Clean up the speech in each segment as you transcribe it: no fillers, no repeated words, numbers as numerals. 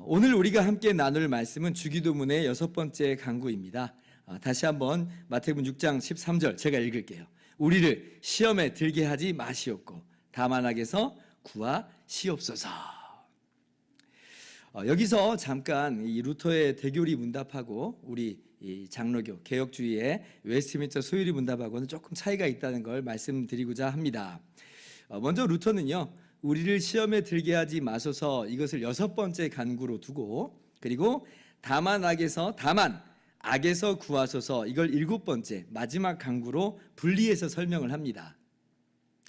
오늘 우리가 함께 나눌 말씀은 주기도문의 6번째 강구입니다. 다시 한번 마태복음 6장 13절 제가 읽을게요. 우리를 시험에 들게 하지 마시옵고 다만 악에서 구하시옵소서. 여기서 잠깐 이 루터의 대교리 문답하고 우리 이 장로교 개혁주의의 웨스트민스터 소유리 문답하고는 조금 차이가 있다는 걸 말씀드리고자 합니다. 먼저 루터는요, 우리를 시험에 들게 하지 마소서, 이것을 6번째 간구로 두고, 그리고 다만 악에서 구하소서, 이걸 7번째 마지막 간구로 분리해서 설명을 합니다.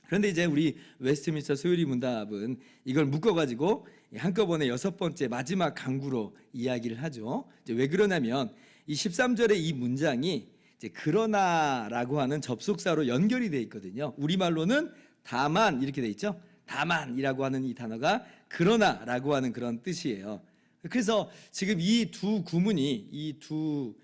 그런데 이제 우리 웨스트민스터 소유리 문답은 이걸 묶어가지고 한꺼번에 6번째 마지막 간구로 이야기를 하죠. 이제 왜 그러냐면 이 13절의 이 문장이 이제 그러나라고 하는 접속사로 연결이 되어 있거든요. 우리말로는 다만 이렇게 되어 있죠. 다만이라고 하는 이 단어가 그러나라고 하는 그런 뜻이에요. 그래서 지금 이 두 구문이, 이 두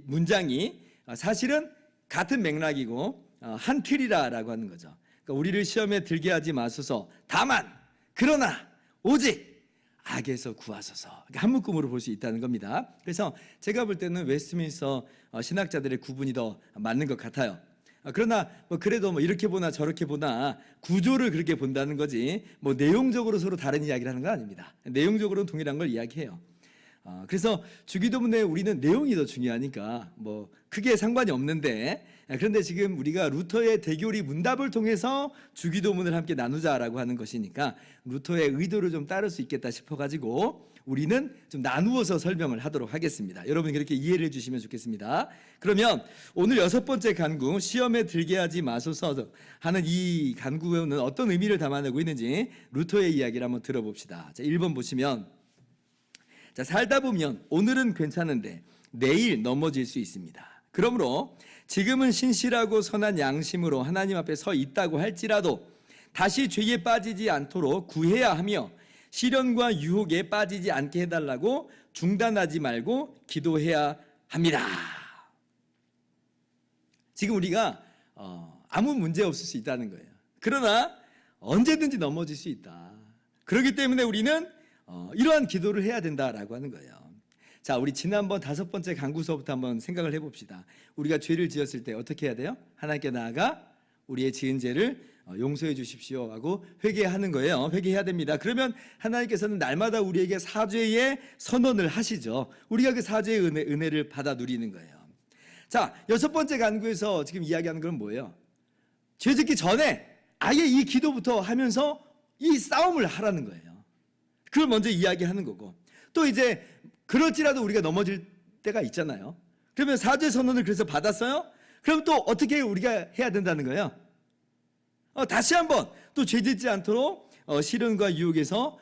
문장이 사실은 같은 맥락이고 한 틀이라고 하는 거죠. 그러니까 우리를 시험에 들게 하지 마소서, 다만, 그러나, 오직 악에서 구하소서, 한 묶음으로 볼 수 있다는 겁니다. 그래서 제가 볼 때는 웨스트민스터 신학자들의 구분이 더 맞는 것 같아요. 그러나 그래도 이렇게 보나 저렇게 보나 구조를 그렇게 본다는 거지 내용적으로 서로 다른 이야기를 하는 건 아닙니다. 내용적으로는 동일한 걸 이야기해요. 그래서 주기도문에 우리는 내용이 더 중요하니까 크게 상관이 없는데, 그런데 지금 우리가 루터의 대교리 문답을 통해서 주기도문을 함께 나누자라고 하는 것이니까 루터의 의도를 좀 따를 수 있겠다 싶어가지고 우리는 좀 나누어서 설명을 하도록 하겠습니다. 여러분 그렇게 이해를 해주시면 좋겠습니다. 그러면 오늘 6번째 간구, 시험에 들게 하지 마소서 하는 이 간구는 어떤 의미를 담아내고 있는지 루터의 이야기를 한번 들어봅시다. 자, 1번 보시면, 자, 살다 보면 오늘은 괜찮은데 내일 넘어질 수 있습니다. 그러므로 지금은 신실하고 선한 양심으로 하나님 앞에 서 있다고 할지라도 다시 죄에 빠지지 않도록 구해야 하며 시련과 유혹에 빠지지 않게 해달라고 중단하지 말고 기도해야 합니다. 지금 우리가 아무 문제 없을 수 있다는 거예요. 그러나 언제든지 넘어질 수 있다. 그렇기 때문에 우리는 이러한 기도를 해야 된다라고 하는 거예요. 자, 우리 지난번 5번째 강구서부터 한번 생각을 해봅시다. 우리가 죄를 지었을 때 어떻게 해야 돼요? 하나님께 나아가 우리의 지은 죄를 용서해 주십시오 하고 회개하는 거예요. 회개해야 됩니다. 그러면 하나님께서는 날마다 우리에게 사죄의 선언을 하시죠. 우리가 그 사죄의 은혜를 받아 누리는 거예요. 자, 6번째 간구에서 지금 이야기하는 건 뭐예요? 죄 짓기 전에 아예 이 기도부터 하면서 이 싸움을 하라는 거예요. 그걸 먼저 이야기하는 거고, 또 이제 그럴지라도 우리가 넘어질 때가 있잖아요. 그러면 사죄 선언을 그래서 받았어요? 그럼 또 어떻게 우리가 해야 된다는 거예요? 다시 한번 또 죄 짓지 않도록 시련과 유혹에서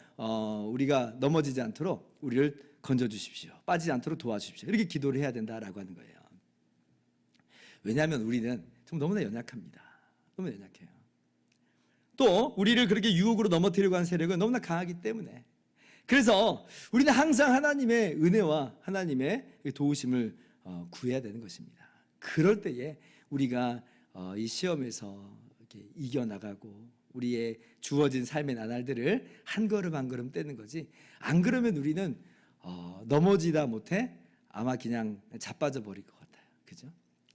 우리가 넘어지지 않도록 우리를 건져주십시오. 빠지지 않도록 도와주십시오. 이렇게 기도를 해야 된다라고 하는 거예요. 왜냐하면 우리는 좀 너무나 연약합니다. 너무 연약해요. 또 우리를 그렇게 유혹으로 넘어뜨리려고 하는 세력은 너무나 강하기 때문에, 그래서 우리는 항상 하나님의 은혜와 하나님의 도우심을 구해야 되는 것입니다. 그럴 때에 우리가 이 시험에서 이렇게 이겨나가고 우리의 주어진 삶의 나날들을 한 걸음 한 걸음 떼는 거지, 안 그러면 우리는 넘어지다 못해 아마 그냥 자빠져 버릴 것 같아요. 그죠?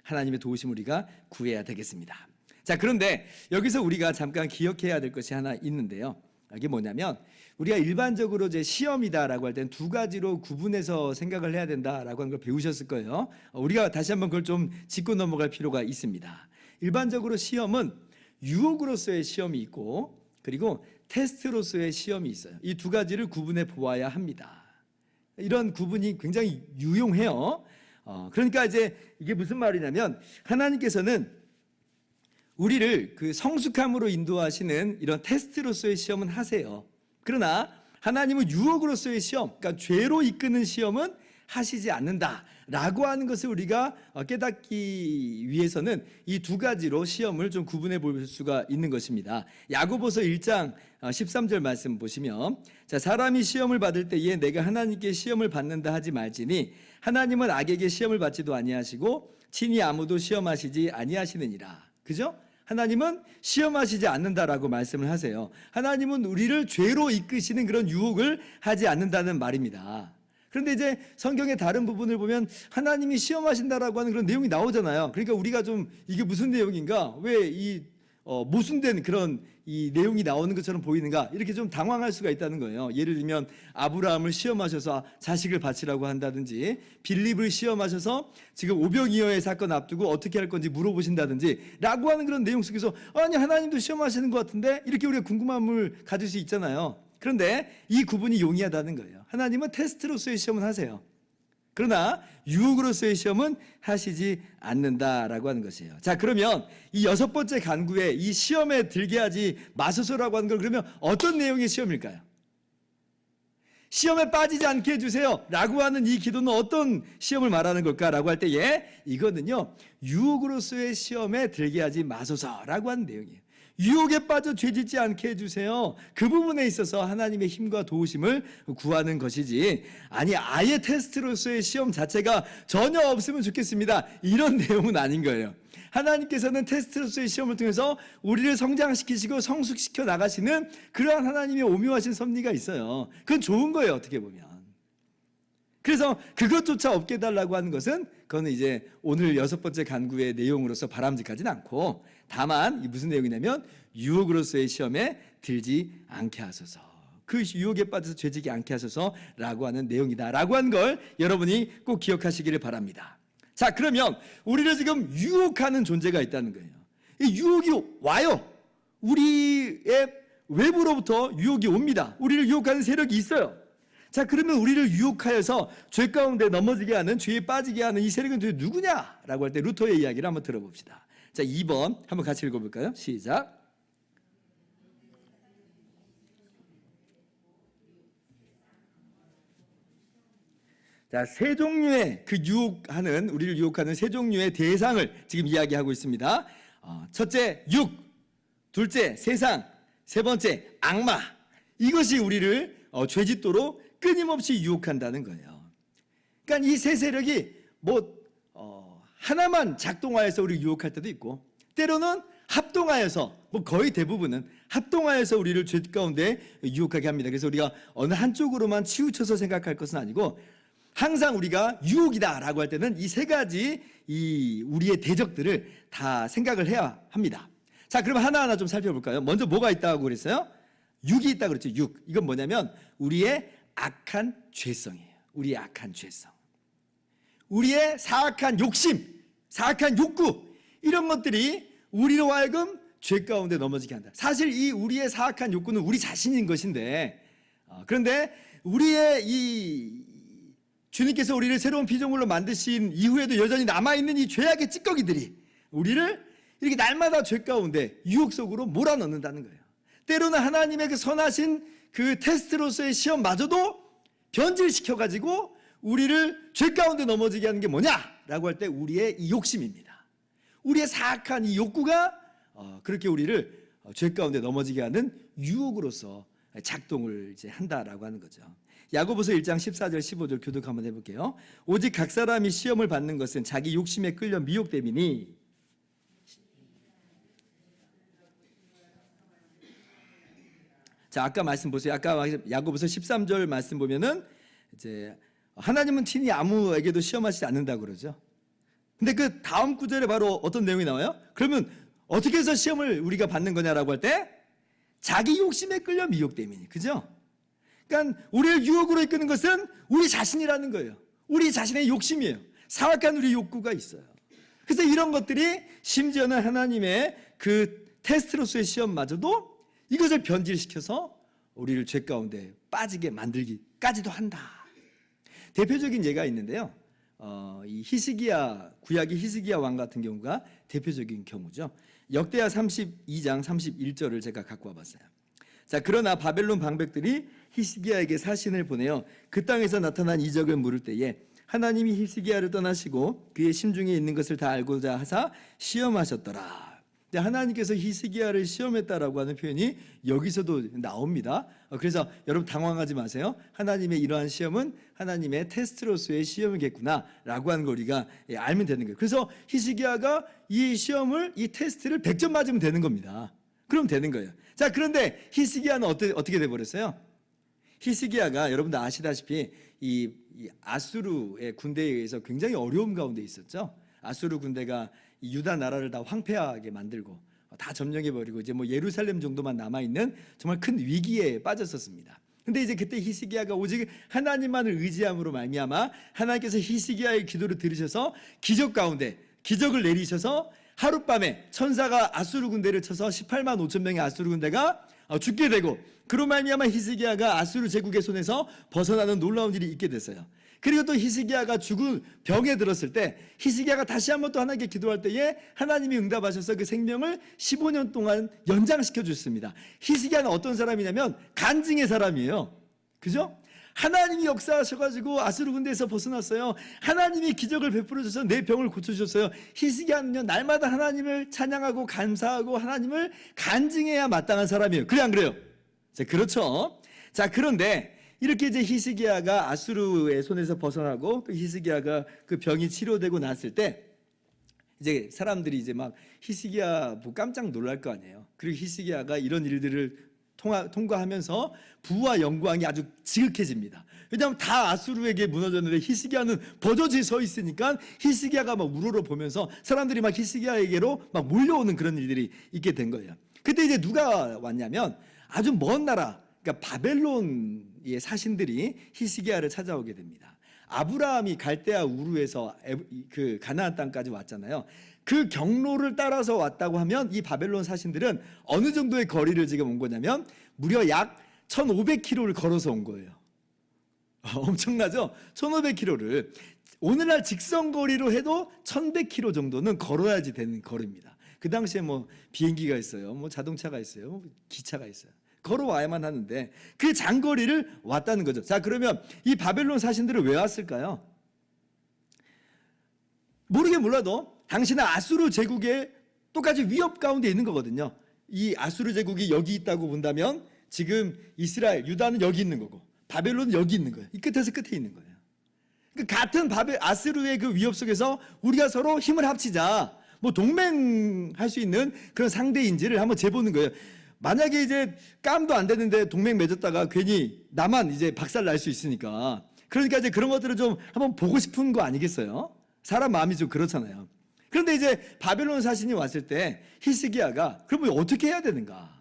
하나님의 도우심 우리가 구해야 되겠습니다. 자, 그런데 여기서 우리가 잠깐 기억해야 될 것이 하나 있는데요. 이게 뭐냐면, 우리가 일반적으로 이제 시험이다라고 할 때는 두 가지로 구분해서 생각을 해야 된다라고 하는 걸 배우셨을 거예요. 우리가 다시 한번 그걸 좀 짚고 넘어갈 필요가 있습니다. 일반적으로 시험은 유혹으로서의 시험이 있고, 그리고 테스트로서의 시험이 있어요. 이 두 가지를 구분해 보아야 합니다. 이런 구분이 굉장히 유용해요. 그러니까 이제 이게 무슨 말이냐면, 하나님께서는 우리를 그 성숙함으로 인도하시는 이런 테스트로서의 시험은 하세요. 그러나 하나님은 유혹으로서의 시험, 그러니까 죄로 이끄는 시험은 하시지 않는다라고 하는 것을 우리가 깨닫기 위해서는 이 두 가지로 시험을 좀 구분해 볼 수가 있는 것입니다. 야고보서 1장 13절 말씀 보시면, 자, 사람이 시험을 받을 때에 내가 하나님께 시험을 받는다 하지 말지니 하나님은 악에게 시험을 받지도 아니하시고 친히 아무도 시험하시지 아니하시느니라. 그죠? 하나님은 시험하시지 않는다라고 말씀을 하세요. 하나님은 우리를 죄로 이끄시는 그런 유혹을 하지 않는다는 말입니다. 그런데 이제 성경의 다른 부분을 보면 하나님이 시험하신다라고 하는 그런 내용이 나오잖아요. 그러니까 우리가 좀 이게 무슨 내용인가? 왜 이 모순된 그런 이 내용이 나오는 것처럼 보이는가? 이렇게 좀 당황할 수가 있다는 거예요. 예를 들면 아브라함을 시험하셔서 자식을 바치라고 한다든지, 빌립을 시험하셔서 지금 오병이어의 사건 앞두고 어떻게 할 건지 물어보신다든지 라고 하는 그런 내용 속에서 아니 하나님도 시험하시는 것 같은데 이렇게 우리가 궁금함을 가질 수 있잖아요. 그런데 이 구분이 용이하다는 거예요. 하나님은 테스트로서의 시험은 하세요. 그러나 유혹으로서의 시험은 하시지 않는다라고 하는 것이에요. 자, 그러면 이 6번째 간구에 이 시험에 들게 하지 마소서라고 하는 걸 그러면 어떤 내용의 시험일까요? 시험에 빠지지 않게 해주세요 라고 하는 이 기도는 어떤 시험을 말하는 걸까라고 할 때에 이거는요, 유혹으로서의 시험에 들게 하지 마소서라고 하는 내용이에요. 유혹에 빠져 죄짓지 않게 해주세요. 그 부분에 있어서 하나님의 힘과 도우심을 구하는 것이지, 아니 아예 테스트로서의 시험 자체가 전혀 없으면 좋겠습니다, 이런 내용은 아닌 거예요. 하나님께서는 테스트로서의 시험을 통해서 우리를 성장시키시고 성숙시켜 나가시는 그러한 하나님의 오묘하신 섭리가 있어요. 그건 좋은 거예요, 어떻게 보면. 그래서 그것조차 없게 해달라고 하는 것은 그거는 이제 오늘 6번째 간구의 내용으로서 바람직하진 않고, 다만 이 무슨 내용이냐면 유혹으로서의 시험에 들지 않게 하소서, 그 유혹에 빠져서 죄지지 않게 하소서라고 하는 내용이다라고 하는 걸 여러분이 꼭 기억하시기를 바랍니다. 자, 그러면 우리를 지금 유혹하는 존재가 있다는 거예요. 이 유혹이 와요. 우리의 외부로부터 유혹이 옵니다. 우리를 유혹하는 세력이 있어요. 자, 그러면 우리를 유혹하여서 죄 가운데 넘어지게 하는, 죄에 빠지게 하는 이 세력은 도대체 누구냐라고 할 때 루터의 이야기를 한번 들어봅시다. 자, 2번 한번 같이 읽어볼까요? 시작. 자, 세 종류의 그 유혹하는, 우리를 유혹하는 세 종류의 대상을 지금 이야기하고 있습니다. 첫째, 육. 둘째, 세상. 세 번째, 악마. 이것이 우리를 죄짓도록 끊임없이 유혹한다는 거예요. 그러니까 이 세 세력이 하나만 작동하여서 우리를 유혹할 때도 있고, 때로는 합동하여서, 거의 대부분은 합동하여서 우리를 죄 가운데 유혹하게 합니다. 그래서 우리가 어느 한쪽으로만 치우쳐서 생각할 것은 아니고, 항상 우리가 유혹이다라고 할 때는 이 세 가지 이 우리의 대적들을 다 생각을 해야 합니다. 자, 그럼 하나하나 좀 살펴볼까요? 먼저 뭐가 있다고 그랬어요? 육이 있다고 그랬죠. 육. 이건 뭐냐면 우리의 악한 죄성이에요. 우리의 악한 죄성. 우리의 사악한 욕심, 사악한 욕구, 이런 것들이 우리로 하여금 죄 가운데 넘어지게 한다. 사실 이 우리의 사악한 욕구는 우리 자신인 것인데, 그런데 우리의 이 주님께서 우리를 새로운 피조물로 만드신 이후에도 여전히 남아있는 이 죄악의 찌꺼기들이 우리를 이렇게 날마다 죄 가운데 유혹 속으로 몰아넣는다는 거예요. 때로는 하나님의 그 선하신 그 테스트로서의 시험마저도 변질시켜가지고 우리를 죄 가운데 넘어지게 하는 게 뭐냐라고 할 때 우리의 이 욕심입니다. 우리의 사악한 이 욕구가 그렇게 우리를 죄 가운데 넘어지게 하는 유혹으로서 작동을 이제 한다라고 하는 거죠. 야고보서 1장 14절 15절 교독 한번 해볼게요. 오직 각 사람이 시험을 받는 것은 자기 욕심에 끌려 미혹됨이니, 자, 아까 말씀 보세요. 아까 야고보서 13절 말씀 보면은 이제 하나님은 친히 아무에게도 시험하시지 않는다고 그러죠. 근데 그 다음 구절에 바로 어떤 내용이 나와요? 그러면 어떻게 해서 시험을 우리가 받는 거냐라고 할 때 자기 욕심에 끌려 미혹됨이니, 그죠? 그러니까 우리를 유혹으로 이끄는 것은 우리 자신이라는 거예요. 우리 자신의 욕심이에요. 사악한 우리 욕구가 있어요. 그래서 이런 것들이 심지어는 하나님의 그 테스트로서의 시험마저도 이것을 변질시켜서 우리를 죄 가운데 빠지게 만들기까지도 한다. 대표적인 예가 있는데요. 이 히스기야, 구약의 히스기야 왕 같은 경우가 대표적인 경우죠. 역대하 32장 31절을 제가 갖고 와봤어요. 자, 그러나 바벨론 방백들이 히스기야에게 사신을 보내어 그 땅에서 나타난 이적을 물을 때에 하나님이 히스기야를 떠나시고 그의 심중에 있는 것을 다 알고자 하사 시험하셨더라. 근데 하나님께서 히스기야를 시험했다라고 하는 표현이 여기서도 나옵니다. 그래서 여러분 당황하지 마세요. 하나님의 이러한 시험은 하나님의 테스트로서의 시험이겠구나라고 하는 걸 우리가 알면 되는 거예요. 그래서 히스기야가 이 시험을, 이 테스트를 100점 맞으면 되는 겁니다. 그럼 되는 거예요. 자, 그런데 히스기야는 어떻게 돼버렸어요? 히스기야가 여러분도 아시다시피 이 아수르의 군대에 의해서 굉장히 어려움 가운데 있었죠. 아수르 군대가 이 유다 나라를 다 황폐하게 만들고 다 점령해버리고 이제 뭐 예루살렘 정도만 남아있는 정말 큰 위기에 빠졌었습니다. 근데 이제 그때 히스기야가 오직 하나님만을 의지함으로 말미암아 하나님께서 히스기야의 기도를 들으셔서 기적 가운데 기적을 내리셔서 하룻밤에 천사가 아수르 군대를 쳐서 18만 5천 명의 아수르 군대가 죽게 되고, 그로 말미암아 히스기야가 아수르 제국의 손에서 벗어나는 놀라운 일이 있게 됐어요. 그리고 또 히스기야가 죽은 병에 들었을 때 히스기야가 다시 한번 또 하나님께 기도할 때에 하나님이 응답하셔서 그 생명을 15년 동안 연장시켜 주셨습니다. 히스기야는 어떤 사람이냐면 간증의 사람이에요. 그죠? 하나님이 역사하셔가지고 아수르 군대에서 벗어났어요. 하나님이 기적을 베풀어 주셔서 내 병을 고쳐주셨어요. 히스기야는요, 날마다 하나님을 찬양하고 감사하고 하나님을 간증해야 마땅한 사람이에요. 그래 안 그래요? 자, 그렇죠. 자, 그런데 이렇게 이제 히스기야가 아수르의 손에서 벗어나고 또 히스기야가 그 병이 치료되고 났을 때 이제 사람들이 이제 막 히스기야 뭐 깜짝 놀랄 거 아니에요. 그리고 히스기야가 이런 일들을 통과하면서 부와 영광이 아주 지극해집니다. 왜냐하면 다 아수르에게 무너졌는데 히스기야는 버젓이 서 있으니까 히스기야가 막 우러러 보면서 사람들이 막 히스기야에게로 막 몰려오는 그런 일들이 있게 된 거예요. 그때 이제 누가 왔냐면 아주 먼 나라, 그러니까 바벨론의 사신들이 히스기야를 찾아오게 됩니다. 아브라함이 갈대아 우르에서 그 가나안 땅까지 왔잖아요. 그 경로를 따라서 왔다고 하면 이 바벨론 사신들은 어느 정도의 거리를 지금 온 거냐면 무려 약 1500km를 걸어서 온 거예요. 엄청나죠? 1500km를 오늘날 직선거리로 해도 1100km 정도는 걸어야지 되는 거리입니다. 그 당시에 뭐 비행기가 있어요, 뭐 자동차가 있어요, 기차가 있어요. 걸어와야만 하는데 그 장거리를 왔다는 거죠. 자, 그러면 이 바벨론 사신들은 왜 왔을까요? 모르게 몰라도 당신은 아수르 제국의 똑같이 위협 가운데 있는 거거든요. 이 아수르 제국이 여기 있다고 본다면 지금 이스라엘, 유다는 여기 있는 거고 바벨론은 여기 있는 거예요. 이 끝에서 끝에 있는 거예요. 그러니까 같은 아수르의 그 위협 속에서 우리가 서로 힘을 합치자, 뭐 동맹할 수 있는 그런 상대인지를 한번 재보는 거예요. 만약에 이제 깜도 안 되는데 동맹 맺었다가 괜히 나만 이제 박살 날 수 있으니까, 그러니까 이제 그런 것들을 좀 한번 보고 싶은 거 아니겠어요? 사람 마음이 좀 그렇잖아요. 그런데 이제 바벨론 사신이 왔을 때 히스기야가 그러면 어떻게 해야 되는가?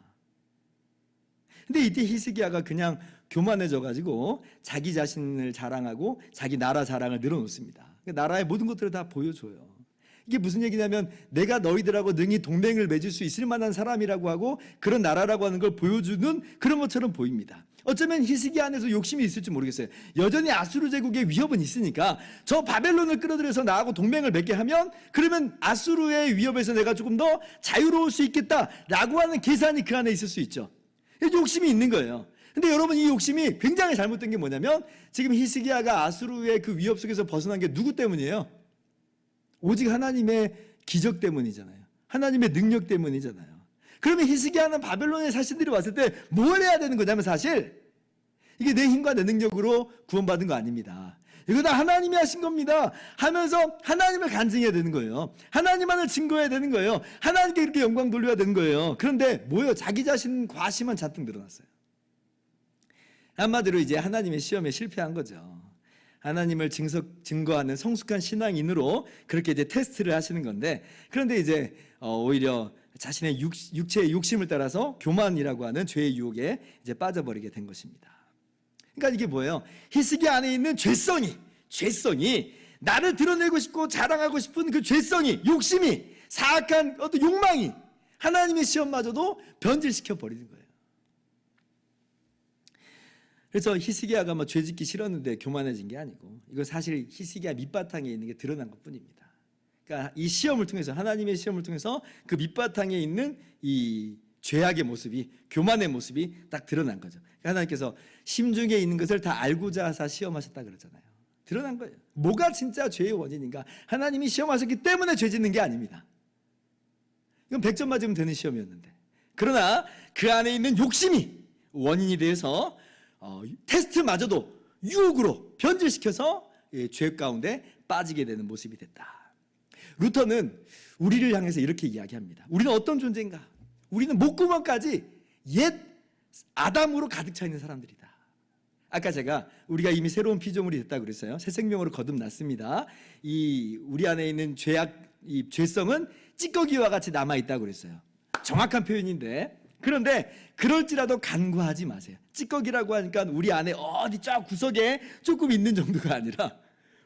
근데 이때 히스기야가 그냥 교만해져 가지고 자기 자신을 자랑하고 자기 나라 자랑을 늘어놓습니다. 나라의 모든 것들을 다 보여줘요. 이게 무슨 얘기냐면 내가 너희들하고 능히 동맹을 맺을 수 있을 만한 사람이라고 하고 그런 나라라고 하는 걸 보여주는 그런 것처럼 보입니다. 어쩌면 히스기야 안에서 욕심이 있을지 모르겠어요. 여전히 아수르 제국의 위협은 있으니까 저 바벨론을 끌어들여서 나하고 동맹을 맺게 하면 그러면 아수르의 위협에서 내가 조금 더 자유로울 수 있겠다라고 하는 계산이 그 안에 있을 수 있죠. 욕심이 있는 거예요. 근데 여러분, 이 욕심이 굉장히 잘못된 게 뭐냐면 지금 히스기야가 아수르의 그 위협 속에서 벗어난 게 누구 때문이에요? 오직 하나님의 기적 때문이잖아요. 하나님의 능력 때문이잖아요. 그러면 히스기야는 바벨론의 사신들이 왔을 때 뭘 해야 되는 거냐면 사실 이게 내 힘과 내 능력으로 구원받은 거 아닙니다. 이거 다 하나님이 하신 겁니다 하면서 하나님을 간증해야 되는 거예요. 하나님만을 증거해야 되는 거예요. 하나님께 이렇게 영광 돌려야 되는 거예요. 그런데 뭐예요? 자기 자신 과시만 잔뜩 늘어났어요. 한마디로 이제 하나님의 시험에 실패한 거죠. 하나님을 증거하는 성숙한 신앙인으로 그렇게 이제 테스트를 하시는 건데, 그런데 이제 오히려 자신의 육체의 욕심을 따라서 교만이라고 하는 죄의 유혹에 이제 빠져버리게 된 것입니다. 그러니까 이게 뭐예요? 히스기야 안에 있는 죄성이 나를 드러내고 싶고 자랑하고 싶은 그 죄성이, 욕심이, 사악한 어떤 욕망이 하나님의 시험마저도 변질시켜 버리는 거예요. 그래서 히스기야가 뭐 죄짓기 싫었는데 교만해진 게 아니고 이건 사실 히스기야 밑바탕에 있는 게 드러난 것뿐입니다. 그러니까 이 시험을 통해서, 하나님의 시험을 통해서 그 밑바탕에 있는 이 죄악의 모습이, 교만의 모습이 딱 드러난 거죠. 그러니까 하나님께서 심중에 있는 것을 다 알고자 하사 시험하셨다 그러잖아요. 드러난 거예요. 뭐가 진짜 죄의 원인인가? 하나님이 시험하셨기 때문에 죄 짓는 게 아닙니다. 이건 100점 맞으면 되는 시험이었는데. 그러나 그 안에 있는 욕심이 원인이 돼서 테스트마저도 유혹으로 변질시켜서 죄 가운데 빠지게 되는 모습이 됐다. 루터는 우리를 향해서 이렇게 이야기합니다. 우리는 어떤 존재인가? 우리는 목구멍까지 옛 아담으로 가득 차 있는 사람들이다. 아까 제가 우리가 이미 새로운 피조물이 됐다고 그랬어요. 새 생명으로 거듭났습니다. 이 우리 안에 있는 이 죄성은 찌꺼기와 같이 남아 있다고 그랬어요. 정확한 표현인데, 그런데 그럴지라도 간과하지 마세요. 찌꺼기라고 하니까 우리 안에 어디 쫙 구석에 조금 있는 정도가 아니라,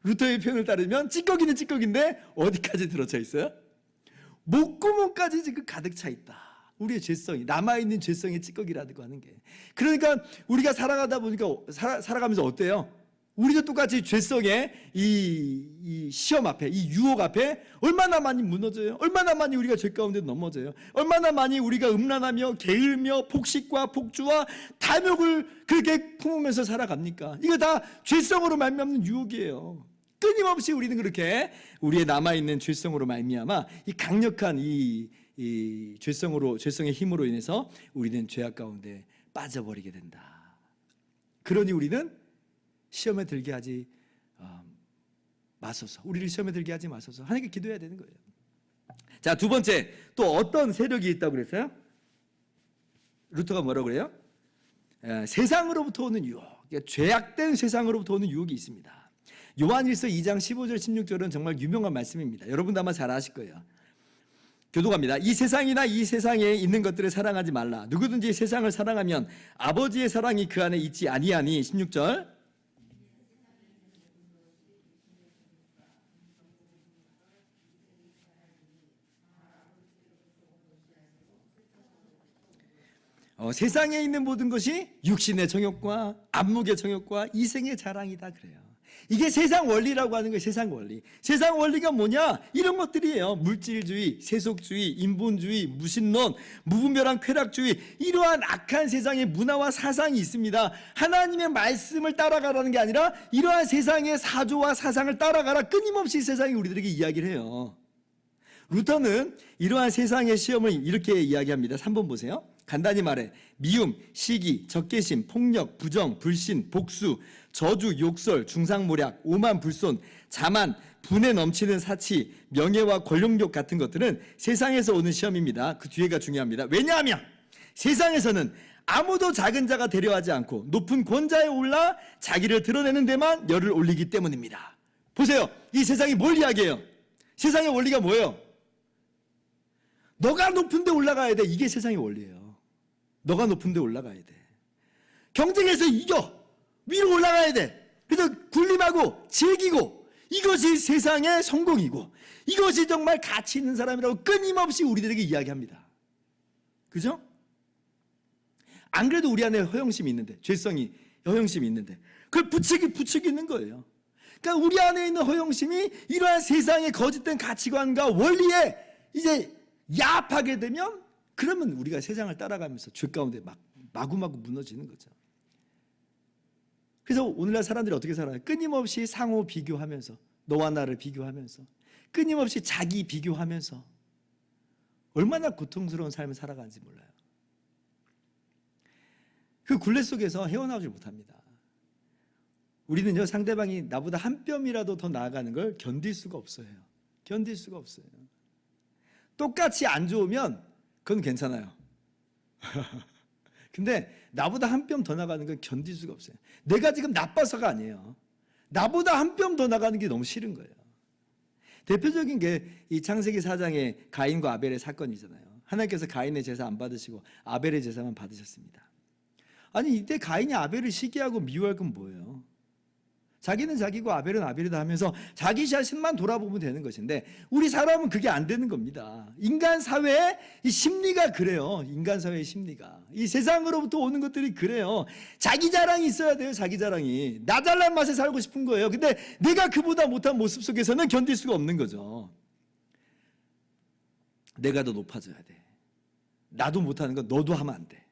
루터의 표현을 따르면 찌꺼기는 찌꺼기인데 어디까지 들어차 있어요? 목구멍까지 지금 가득 차 있다. 우리의 죄성이, 남아있는 죄성의 찌꺼기라고 하는 게. 그러니까 우리가 살아가다 보니까 살아가면서 어때요? 우리도 똑같이 죄성의 이 시험 앞에, 이 유혹 앞에 얼마나 많이 무너져요? 얼마나 많이 우리가 죄 가운데 넘어져요? 얼마나 많이 우리가 음란하며 게을며 폭식과 폭주와 탐욕을 그렇게 품으면서 살아갑니까? 이거 다 죄성으로 말미암는 유혹이에요. 끊임없이 우리는 그렇게 우리의 남아있는 죄성으로 말미암아 이 강력한 이 죄성의 힘으로 인해서 우리는 죄악 가운데 빠져버리게 된다. 그러니 우리는 시험에 들게 하지 마소서. 우리를 시험에 들게 하지 마소서. 하나님께 기도해야 되는 거예요. 자, 두 번째, 또 어떤 세력이 있다고 그랬어요? 루터가 뭐라고 그래요? 세상으로부터 오는 유혹. 그러니까 죄악된 세상으로부터 오는 유혹이 있습니다. 요한일서 2장 15절 16절은 정말 유명한 말씀입니다. 여러분도 아마 잘 아실 거예요. 교독합니다. 이 세상이나 이 세상에 있는 것들을 사랑하지 말라. 누구든지 세상을 사랑하면 아버지의 사랑이 그 안에 있지 아니하니. 16절. 세상에 있는 모든 것이 육신의 정욕과 안목의 정욕과 이생의 자랑이다 그래요. 이게 세상 원리라고 하는 거예요. 세상 원리. 세상 원리가 뭐냐? 이런 것들이에요. 물질주의, 세속주의, 인본주의, 무신론, 무분별한 쾌락주의, 이러한 악한 세상의 문화와 사상이 있습니다. 하나님의 말씀을 따라가라는 게 아니라 이러한 세상의 사조와 사상을 따라가라, 끊임없이 세상이 우리들에게 이야기를 해요. 루터는 이러한 세상의 시험을 이렇게 이야기합니다. 3번 보세요. 간단히 말해 미움, 시기, 적개심, 폭력, 부정, 불신, 복수, 저주, 욕설, 중상모략, 오만, 불손, 자만, 분에 넘치는 사치, 명예와 권력욕 같은 것들은 세상에서 오는 시험입니다. 그 뒤에가 중요합니다. 왜냐하면 세상에서는 아무도 작은 자가 되려 하지 않고 높은 권자에 올라 자기를 드러내는 데만 열을 올리기 때문입니다. 보세요. 이 세상이 뭘 이야기해요? 세상의 원리가 뭐예요? 너가 높은 데 올라가야 돼. 이게 세상의 원리예요. 너가 높은 데 올라가야 돼. 경쟁에서 이겨. 위로 올라가야 돼. 그래서 군림하고 즐기고, 이것이 세상의 성공이고, 이것이 정말 가치 있는 사람이라고 끊임없이 우리들에게 이야기합니다. 그죠? 안 그래도 우리 안에 허영심이 있는데, 죄성이, 허영심이 있는데 그걸 부추기는 거예요. 그러니까 우리 안에 있는 허영심이 이러한 세상의 거짓된 가치관과 원리에 이제 야합하게 되면, 그러면 우리가 세상을 따라가면서 죄 가운데 마구마구 무너지는 거죠. 그래서 오늘날 사람들이 어떻게 살아요? 끊임없이 상호 비교하면서, 너와 나를 비교하면서, 끊임없이 자기 비교하면서 얼마나 고통스러운 삶을 살아가는지 몰라요. 그 굴레 속에서 헤어나오질 못합니다. 우리는요, 상대방이 나보다 한 뼘이라도 더 나아가는 걸 견딜 수가 없어요. 견딜 수가 없어요. 똑같이 안 좋으면 그건 괜찮아요. 근데 나보다 한 뼘 더 나가는 건 견딜 수가 없어요. 내가 지금 나빠서가 아니에요. 나보다 한 뼘 더 나가는 게 너무 싫은 거예요. 대표적인 게 이 창세기 4장의 가인과 아벨의 사건이잖아요. 하나님께서 가인의 제사 안 받으시고 아벨의 제사만 받으셨습니다. 아니, 이때 가인이 아벨을 시기하고 미워할 건 뭐예요? 자기는 자기고 아벨은 아벨이다 하면서 자기 자신만 돌아보면 되는 것인데, 우리 사람은 그게 안 되는 겁니다. 인간 사회의 이 심리가 그래요. 인간 사회의 심리가, 이 세상으로부터 오는 것들이 그래요. 자기 자랑이 있어야 돼요. 자기 자랑이. 나 잘난 맛에 살고 싶은 거예요. 근데 내가 그보다 못한 모습 속에서는 견딜 수가 없는 거죠. 내가 더 높아져야 돼. 나도 못하는 건 너도 하면 안 돼.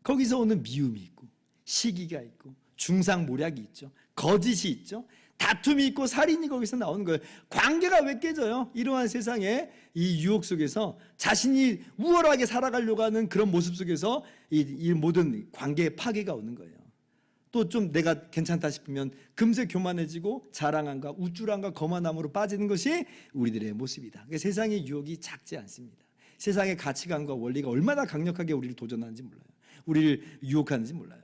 거기서 오는 미움이 있고, 시기가 있고, 중상모략이 있죠. 거짓이 있죠. 다툼이 있고 살인이 거기서 나오는 거예요. 관계가 왜 깨져요? 이러한 세상에 이 유혹 속에서 자신이 우월하게 살아가려고 하는 그런 모습 속에서 이 모든 관계의 파괴가 오는 거예요. 또 좀 내가 괜찮다 싶으면 금세 교만해지고 자랑함과 우쭐함과 거만함으로 빠지는 것이 우리들의 모습이다. 그러니까 세상의 유혹이 작지 않습니다. 세상의 가치관과 원리가 얼마나 강력하게 우리를 도전하는지 몰라요. 우리를 유혹하는지 몰라요.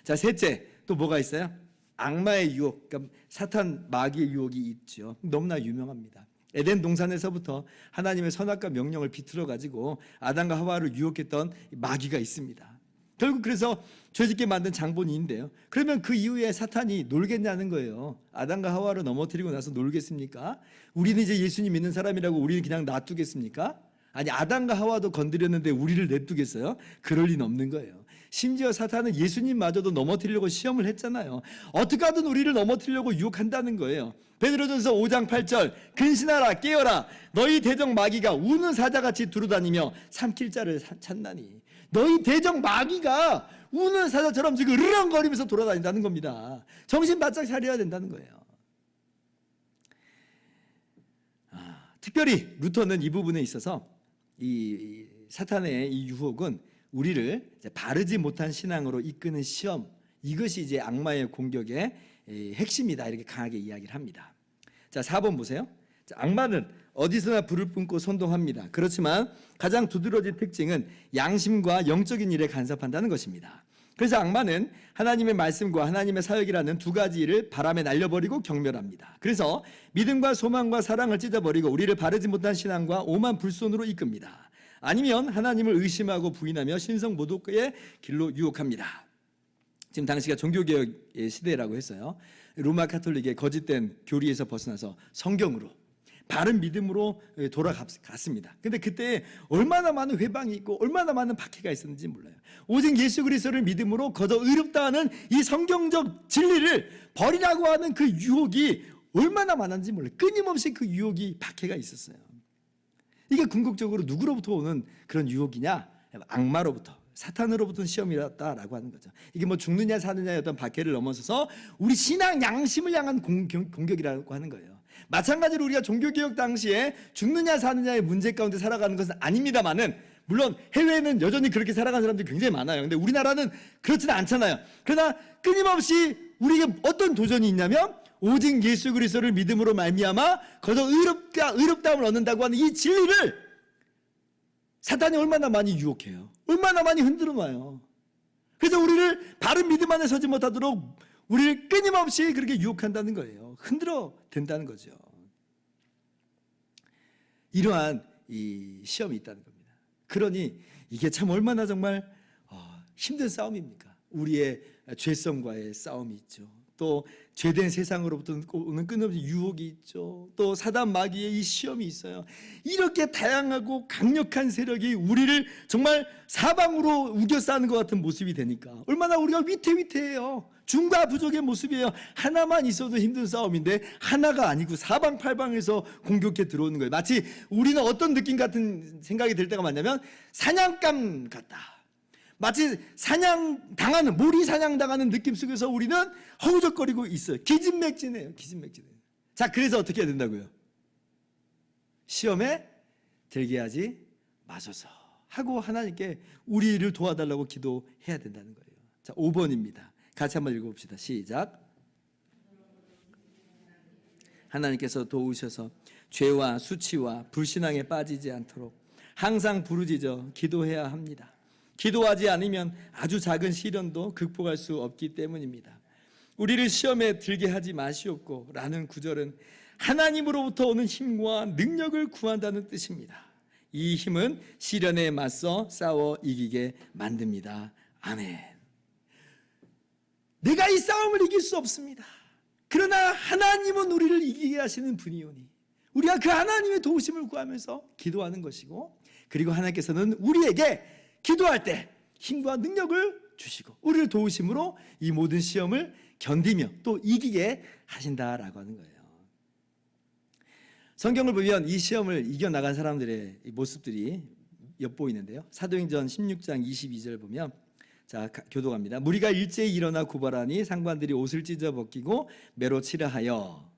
자, 셋째, 또 뭐가 있어요? 악마의 유혹, 그러니까 사탄 마귀의 유혹이 있죠. 너무나 유명합니다. 에덴 동산에서부터 하나님의 선악과 명령을 비틀어 가지고 아담과 하와를 유혹했던 마귀가 있습니다. 결국 그래서 죄짓게 만든 장본인인데요. 그러면 그 이후에 사탄이 놀겠냐는 거예요. 아담과 하와를 넘어뜨리고 나서 놀겠습니까? 우리는 이제 예수님 믿는 사람이라고 우리는 그냥 놔두겠습니까? 아니, 아담과 하와도 건드렸는데 우리를 냅두겠어요? 그럴 리는 없는 거예요. 심지어 사탄은 예수님마저도 넘어뜨리려고 시험을 했잖아요. 어떻게 하든 우리를 넘어뜨리려고 유혹한다는 거예요. 베드로전서 5장 8절, 근신하라 깨어라 너희 대적 마귀가 우는 사자같이 두루다니며 삼킬 자를 찾나니. 너희 대적 마귀가 우는 사자처럼 지금 으르렁거리면서 돌아다닌다는 겁니다. 정신 바짝 차려야 된다는 거예요. 특별히 루터는 이 부분에 있어서 이 사탄의 이 유혹은 우리를 이제 바르지 못한 신앙으로 이끄는 시험, 이것이 이제 악마의 공격의 핵심이다, 이렇게 강하게 이야기를 합니다. 자, 4번 보세요. 자, 악마는 어디서나 불을 뿜고 선동합니다. 그렇지만 가장 두드러진 특징은 양심과 영적인 일에 간섭한다는 것입니다. 그래서 악마는 하나님의 말씀과 하나님의 사역이라는 두 가지 일을 바람에 날려버리고 경멸합니다. 그래서 믿음과 소망과 사랑을 찢어버리고 우리를 바르지 못한 신앙과 오만 불손으로 이끕니다. 아니면 하나님을 의심하고 부인하며 신성 모독의 길로 유혹합니다. 지금 당시가 종교개혁의 시대라고 했어요. 로마 카톨릭의 거짓된 교리에서 벗어나서 성경으로 바른 믿음으로 돌아갔습니다. 근데 그때 얼마나 많은 회방이 있고 얼마나 많은 박해가 있었는지 몰라요. 오직 예수 그리스도를 믿음으로 거저 의롭다 하는 이 성경적 진리를 버리라고 하는 그 유혹이 얼마나 많았는지 몰라요. 끊임없이 그 유혹이 박해가 있었어요. 이게 궁극적으로 누구로부터 오는 그런 유혹이냐? 악마로부터, 사탄으로부터 시험이었다라고 하는 거죠. 이게 뭐 죽느냐 사느냐의 어떤 박해를 넘어서서 우리 신앙 양심을 향한 공격이라고 하는 거예요. 마찬가지로 우리가 종교개혁 당시에 죽느냐 사느냐의 문제 가운데 살아가는 것은 아닙니다만은, 물론 해외에는 여전히 그렇게 살아가는 사람들이 굉장히 많아요. 근데 우리나라는 그렇지는 않잖아요. 그러나 끊임없이 우리에게 어떤 도전이 있냐면 오직 예수 그리스도를 믿음으로 말미암아 거저 의롭다함을 얻는다고 하는 이 진리를 사탄이 얼마나 많이 유혹해요. 얼마나 많이 흔들어 놔요. 그래서 우리를 바른 믿음 안에 서지 못하도록 우리를 끊임없이 그렇게 유혹한다는 거예요. 흔들어 댄다는 거죠. 이러한 이 시험이 있다는 겁니다. 그러니 이게 참 얼마나 정말 힘든 싸움입니까? 우리의 죄성과의 싸움이 있죠. 또 죄된 세상으로부터 오는 끊임없는 유혹이 있죠. 또 사단 마귀의 이 시험이 있어요. 이렇게 다양하고 강력한 세력이 우리를 정말 사방으로 우겨싸는 것 같은 모습이 되니까 얼마나 우리가 위태위태해요. 중과 부족의 모습이에요. 하나만 있어도 힘든 싸움인데 하나가 아니고 사방팔방에서 공격해 들어오는 거예요. 마치 우리는 어떤 느낌 같은 생각이 들 때가 많냐면 사냥감 같다. 마치 사냥당하는, 몰이 사냥당하는 느낌 속에서 우리는 허우적거리고 있어요. 기진맥진해요. 기진맥진해요. 자, 그래서 어떻게 해야 된다고요? 시험에 들게 하지 마소서 하고 하나님께 우리를 도와달라고 기도해야 된다는 거예요. 자, 5번입니다. 같이 한번 읽어봅시다. 시작. 하나님께서 도우셔서 죄와 수치와 불신앙에 빠지지 않도록 항상 부르짖어 기도해야 합니다. 기도하지 않으면 아주 작은 시련도 극복할 수 없기 때문입니다. 우리를 시험에 들게 하지 마시옵고 라는 구절은 하나님으로부터 오는 힘과 능력을 구한다는 뜻입니다. 이 힘은 시련에 맞서 싸워 이기게 만듭니다. 아멘. 내가 이 싸움을 이길 수 없습니다. 그러나 하나님은 우리를 이기게 하시는 분이오니 우리가 그 하나님의 도우심을 구하면서 기도하는 것이고, 그리고 하나님께서는 우리에게 기도할 때 힘과 능력을 주시고 우리를 도우심으로 이 모든 시험을 견디며 또 이기게 하신다라고 하는 거예요. 성경을 보면 이 시험을 이겨나간 사람들의 모습들이 엿보이는데요. 사도행전 16장 22절 보면 자, 교도갑니다. 무리가 일제히 일어나 구발하니 상관들이 옷을 찢어 벗기고 매로 치라 하여.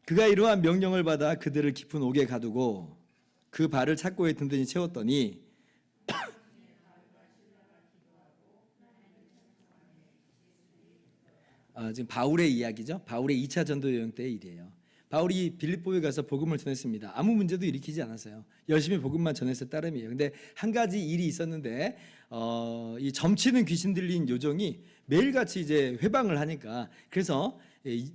그가 이러한 명령을 받아 그들을 깊은 옥에 가두고 그 발을 착고에 든든히 채웠더니 지금 바울의 이야기죠. 바울의 2차 전도 여행 때의 일이에요. 바울이 빌립보에 가서 복음을 전했습니다. 아무 문제도 일으키지 않았어요. 열심히 복음만 전했을 따름이에요. 근데 한 가지 일이 있었는데 이 점치는 귀신 들린 요정이 매일같이 이제 회방을 하니까 그래서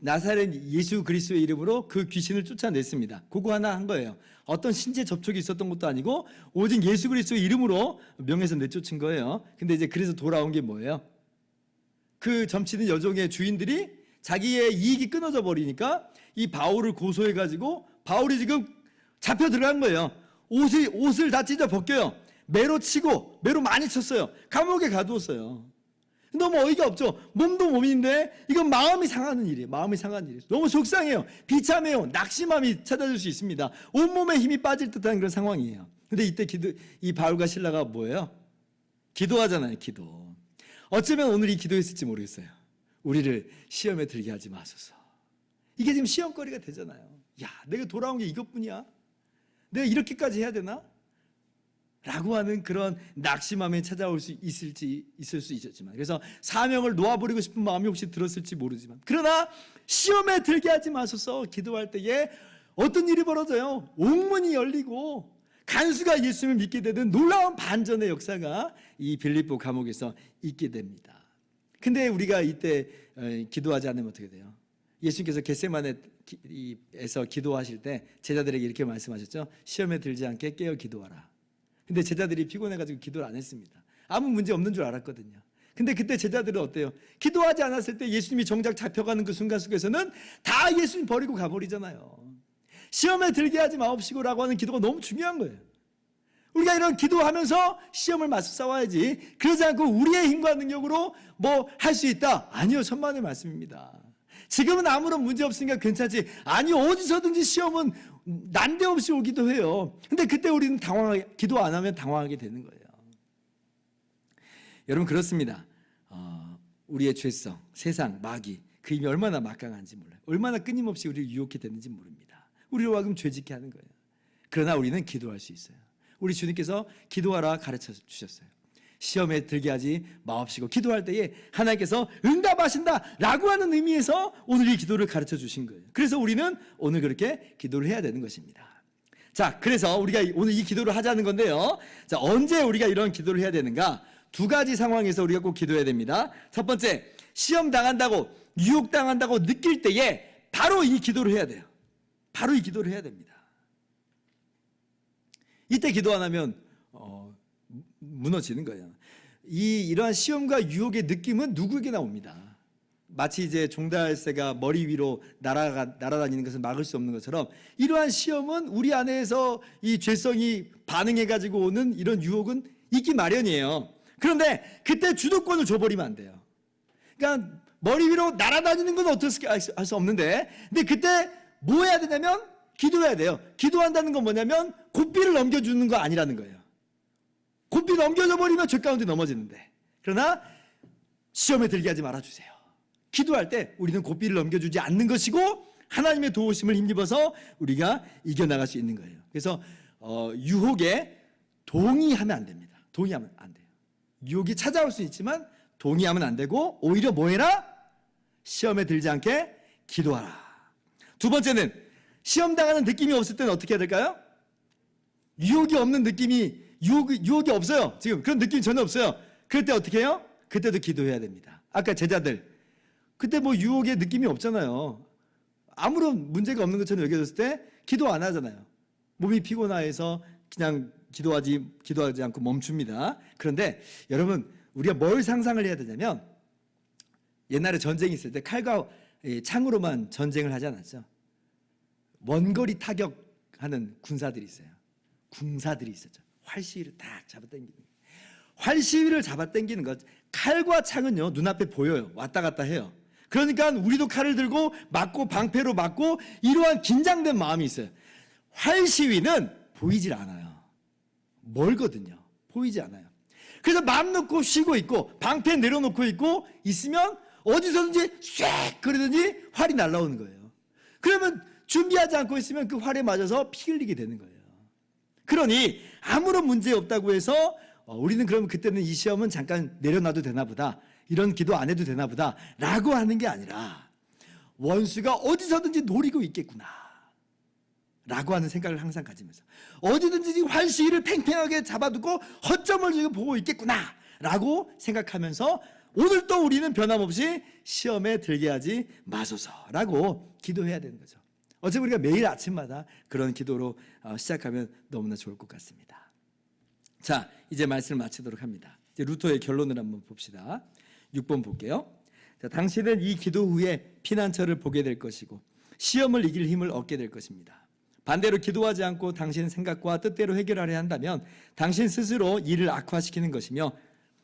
나사렛 예수 그리스도의 이름으로 그 귀신을 쫓아냈습니다. 그거 하나 한 거예요. 어떤 신체 접촉이 있었던 것도 아니고 오직 예수 그리스도의 이름으로 명해서 내쫓은 거예요. 근데 이제 그래서 돌아온 게 뭐예요? 그 점치는 여종의 주인들이 자기의 이익이 끊어져 버리니까 이 바울을 고소해 가지고 바울이 지금 잡혀 들어간 거예요. 옷을 다 찢어 벗겨요. 매로 치고 매로 많이 쳤어요. 감옥에 가두었어요. 너무 어이가 없죠. 몸도 몸인데 이건 마음이 상하는 일이에요. 마음이 상하는 일이에요. 너무 속상해요. 비참해요. 낙심함이 찾아줄 수 있습니다. 온몸에 힘이 빠질 듯한 그런 상황이에요. 근데 이때 이 바울과 실라가 뭐예요? 기도하잖아요. 기도. 어쩌면 오늘 이 기도했을지 모르겠어요. 우리를 시험에 들게 하지 마소서. 이게 지금 시험거리가 되잖아요. 야, 내가 돌아온 게 이것뿐이야? 내가 이렇게까지 해야 되나? 라고 하는 그런 낙심함에 찾아올 수 있을 수 있었지만, 그래서 사명을 놓아버리고 싶은 마음이 혹시 들었을지 모르지만, 그러나 시험에 들게 하지 마소서 기도할 때에 어떤 일이 벌어져요? 옥문이 열리고 간수가 예수님을 믿게 되는 놀라운 반전의 역사가 이 빌립보 감옥에서 있게 됩니다. 근데 우리가 이때 기도하지 않으면 어떻게 돼요? 예수님께서 겟세마네에서 기도하실 때 제자들에게 이렇게 말씀하셨죠. 시험에 들지 않게 깨어 기도하라. 근데 제자들이 피곤해가지고 기도를 안 했습니다. 아무 문제 없는 줄 알았거든요. 근데 그때 제자들은 어때요? 기도하지 않았을 때 예수님이 정작 잡혀가는 그 순간 속에서는 다 예수님 버리고 가버리잖아요. 시험에 들게 하지 마옵시고라고 하는 기도가 너무 중요한 거예요. 우리가 이런 기도하면서 시험을 맞서 싸워야지, 그러지 않고 우리의 힘과 능력으로 뭐 할 수 있다? 아니요, 천만의 말씀입니다. 지금은 아무런 문제 없으니까 괜찮지. 아니, 어디서든지 시험은 난데없이 오기도 해요. 근데 그때 우리는 기도 안 하면 당황하게 되는 거예요. 여러분, 그렇습니다. 우리의 죄성, 세상, 마귀, 그 힘이 얼마나 막강한지 몰라요. 얼마나 끊임없이 우리를 유혹해 되는지 모릅니다. 우리로 하여금 죄짓게 하는 거예요. 그러나 우리는 기도할 수 있어요. 우리 주님께서 기도하라 가르쳐 주셨어요. 시험에 들게 하지 마옵시고 기도할 때에 하나님께서 응답하신다라고 하는 의미에서 오늘 이 기도를 가르쳐 주신 거예요. 그래서 우리는 오늘 그렇게 기도를 해야 되는 것입니다. 자, 그래서 우리가 오늘 이 기도를 하자는 건데요. 자, 언제 우리가 이런 기도를 해야 되는가? 두 가지 상황에서 우리가 꼭 기도해야 됩니다. 첫 번째, 시험 당한다고, 유혹 당한다고 느낄 때에 바로 이 기도를 해야 돼요. 바로 이 기도를 해야 됩니다. 이때 기도 안 하면 무너지는 거예요. 이러한 시험과 유혹의 느낌은 누구에게나 옵니다. 마치 이제 종달새가 머리 위로 날아다니는 것을 막을 수 없는 것처럼 이러한 시험은 우리 안에서 이 죄성이 반응해가지고 오는 이런 유혹은 있기 마련이에요. 그런데 그때 주도권을 줘버리면 안 돼요. 그러니까 머리 위로 날아다니는 건 어떻게 할 수 없는데, 근데 그때 뭐 해야 되냐면 기도해야 돼요. 기도한다는 건 뭐냐면 고삐를 넘겨주는 거 아니라는 거예요. 고삐 넘겨져 버리면 죄 가운데 넘어지는데, 그러나 시험에 들게 하지 말아주세요. 기도할 때 우리는 고삐를 넘겨주지 않는 것이고 하나님의 도우심을 힘입어서 우리가 이겨나갈 수 있는 거예요. 그래서 유혹에 동의하면 안 됩니다. 동의하면 안 돼요. 유혹이 찾아올 수 있지만 동의하면 안 되고 오히려 뭐 해라? 시험에 들지 않게 기도하라. 두 번째는 시험 당하는 느낌이 없을 때는 어떻게 해야 될까요? 유혹이 없는 느낌이, 유혹이 없어요. 지금 그런 느낌이 전혀 없어요. 그럴 때 어떻게 해요? 그때도 기도해야 됩니다. 아까 제자들, 그때 뭐 유혹의 느낌이 없잖아요. 아무런 문제가 없는 것처럼 여겨졌을 때 기도 안 하잖아요. 몸이 피곤해서 그냥 기도하지 않고 멈춥니다. 그런데 여러분, 우리가 뭘 상상을 해야 되냐면, 옛날에 전쟁이 있을 때 칼과 창으로만 전쟁을 하지 않았죠. 원거리 타격하는 군사들이 있어요. 궁사들이 있었죠. 활시위를 딱 잡아당기는. 활시위를 잡아당기는 것. 칼과 창은요, 눈앞에 보여요. 왔다 갔다 해요. 그러니까 우리도 칼을 들고 맞고 방패로 맞고 이러한 긴장된 마음이 있어요. 활시위는 보이질 않아요. 멀거든요. 보이지 않아요. 그래서 마음 놓고 쉬고 있고 방패 내려놓고 있고 있으면 어디서든지 쏵 그러더니 활이 날라오는 거예요. 그러면 준비하지 않고 있으면 그 활에 맞아서 피 흘리게 되는 거예요. 그러니 아무런 문제 없다고 해서 우리는 그러면 그때는 이 시험은 잠깐 내려놔도 되나 보다, 이런 기도 안 해도 되나 보다 라고 하는 게 아니라 원수가 어디서든지 노리고 있겠구나 라고 하는 생각을 항상 가지면서 어디든지 활시위를 팽팽하게 잡아두고 허점을 지금 보고 있겠구나 라고 생각하면서 오늘도 우리는 변함없이 시험에 들게 하지 마소서라고 기도해야 되는 거죠. 어차피 우리가 매일 아침마다 그런 기도로 시작하면 너무나 좋을 것 같습니다. 자, 이제 말씀을 마치도록 합니다. 이제 루터의 결론을 한번 봅시다. 6번 볼게요. 자, 당신은 이 기도 후에 피난처를 보게 될 것이고 시험을 이길 힘을 얻게 될 것입니다. 반대로 기도하지 않고 당신 생각과 뜻대로 해결하려 한다면 당신 스스로 일을 악화시키는 것이며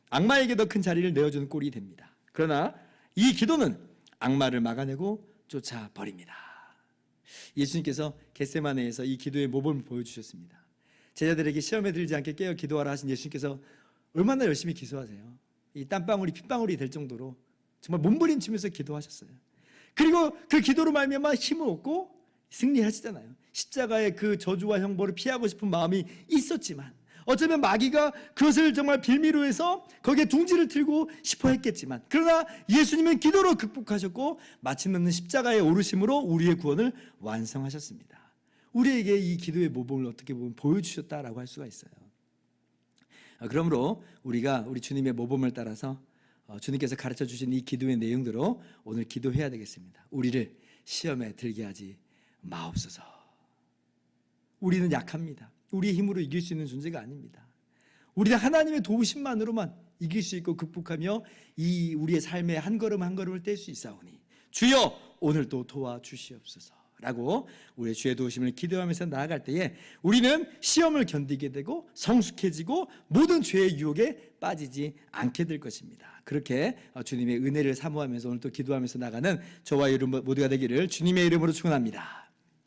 악마에게 더 큰 자리를 내어주는 꼴이 됩니다. 그러나 이 기도는 악마를 막아내고 쫓아버립니다. 예수님께서 겟세마네에서 이 기도의 모범을 보여주셨습니다. 제자들에게 시험에 들지 않게 깨어 기도하라 하신 예수님께서 얼마나 열심히 기도하세요. 이 땀방울이 핏방울이 될 정도로 정말 몸부림치면서 기도하셨어요. 그리고 그 기도로 말미암아 힘을 얻고 승리하시잖아요. 십자가의 그 저주와 형벌을 피하고 싶은 마음이 있었지만 어쩌면 마귀가 그것을 정말 빌미로 해서 거기에 둥지를 틀고 싶어 했겠지만 그러나 예수님은 기도로 극복하셨고 마침내는 십자가에 오르심으로 우리의 구원을 완성하셨습니다. 우리에게 이 기도의 모범을 어떻게 보면 보여주셨다라고 할 수가 있어요. 그러므로 우리가 우리 주님의 모범을 따라서 주님께서 가르쳐 주신 이 기도의 내용대로 오늘 기도해야 되겠습니다. 우리를 시험에 들게 하지 마옵소서. 우리는 약합니다. 우리의 힘으로 이길 수 있는 존재가 아닙니다. 우리는 하나님의 도우심만으로만 이길 수 있고 극복하며 이 우리의 삶의 한 걸음 한 걸음을 뗄 수 있사오니 주여 오늘도 도와주시옵소서 라고 우리의 주의 도우심을 기도하면서 나아갈 때에 우리는 시험을 견디게 되고 성숙해지고 모든 죄의 유혹에 빠지지 않게 될 것입니다. 그렇게 주님의 은혜를 사모하면서 오늘 또 기도하면서 나가는 저와 여러분 모두가 되기를 주님의 이름으로 축원합니다.